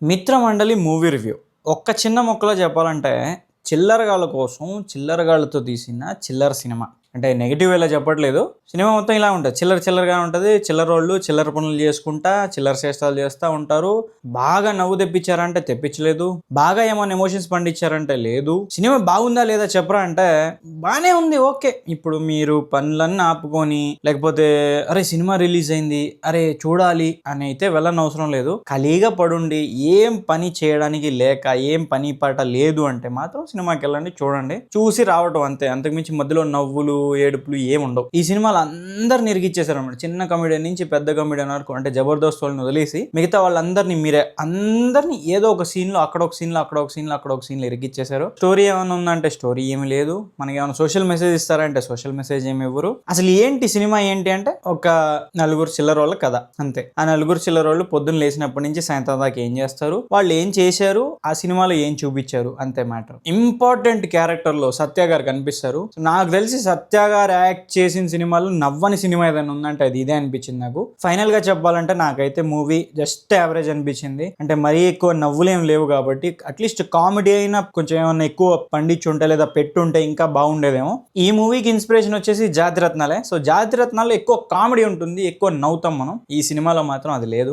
మిత్రమండలి movie review. ఒక్క చిన్న ముక్కలో చెప్పాలంటే, చిల్లరగాళ్ళ కోసం చిల్లరగాళ్ళతో తీసిన చిల్లర సినిమా. అంటే నెగెటివ్ వేలో చెప్పట్లేదు. సినిమా మొత్తం ఇలా ఉంటుంది. చిల్లరగా ఉంటుంది. చిల్లరోళ్ళు చిల్లర పనులు చేసుకుంటా చిల్లర చేష్టాలు చేస్తూ ఉంటారు. బాగా నవ్వు తెప్పించారంటే తెప్పించలేదు. బాగా ఏమైనా ఎమోషన్స్ పండించారంటే లేదు. సినిమా బాగుందా లేదా చెప్పరా అంటే బాగానే ఉంది, ఓకే. ఇప్పుడు మీరు పనులన్నీ ఆపుకొని లేకపోతే అరే సినిమా రిలీజ్ అయింది, అరే చూడాలి అని అయితే వెళ్ళని అవసరం లేదు. ఖాళీగా పడుండి ఏం పని చేయడానికి లేక ఏం పని పాట లేదు అంటే మాత్రం సినిమాకి వెళ్ళండి, చూడండి, చూసి రావటం అంతే. అంతకుమించి మధ్యలో నవ్వులు ఏడుపులు ఏముండవు. ఈ సినిమాలు అందరిని ఇరిగిచ్చేసారు అన్నమాట. చిన్న కమెడియన్ నుంచి పెద్ద కమెడియన్ వరకు, అంటే జబర్దస్త్ వాళ్ళని వదిలేసి మిగతా వాళ్ళందరినీ మీరే అందరినీ ఏదో ఒక సీన్ లో అక్కడ ఒక సీన్ లో ఇరిగిచ్చేసారు. స్టోరీ ఏమైనా ఉందంటే స్టోరీ ఏమి లేదు. మనకి ఏమైనా సోషల్ మెసేజ్ ఇస్తారంటే సోషల్ మెసేజ్ ఏమి ఇవ్వరు. అసలు ఏంటి సినిమా ఏంటి అంటే ఒక నలుగురు చిల్లరోళ్ళ కథ అంతే. ఆ నలుగురు చిల్లరోళ్ళు పొద్దున్న లేచినప్పటి నుంచి సాయంత్రం దాకా ఏం చేస్తారు, వాళ్ళు ఏం చేశారు, ఆ సినిమాలో ఏం చూపించారు, అంతే మ్యాటర్. ఇంపార్టెంట్ క్యారెక్టర్ లో సత్య గారు కనిపిస్తారు. నాకు తెలిసి సత్య గారు యాక్ట్ చేసిన సినిమాలో నవ్వని సినిమా ఏదైనా ఉందంటే అది ఇదే అనిపించింది నాకు. ఫైనల్ గా చెప్పాలంటే నాకైతే మూవీ జస్ట్ యావరేజ్ అనిపించింది. అంటే మరీ ఎక్కువ నవ్వులేం లేవు కాబట్టి అట్లీస్ట్ కామెడీ అయినా కొంచెం ఏమన్నా ఎక్కువ పండించుంటే లేదా పెట్టుంటే ఇంకా బాగుండేదేమో. ఈ మూవీకి ఇన్స్పిరేషన్ వచ్చేసి జాతిరత్నాలే. సో జాతిరత్నాల్లో ఎక్కువ కామెడీ ఉంటుంది, ఎక్కువ నవ్వుతాం మనం. ఈ సినిమాలో మాత్రం అది లేదు.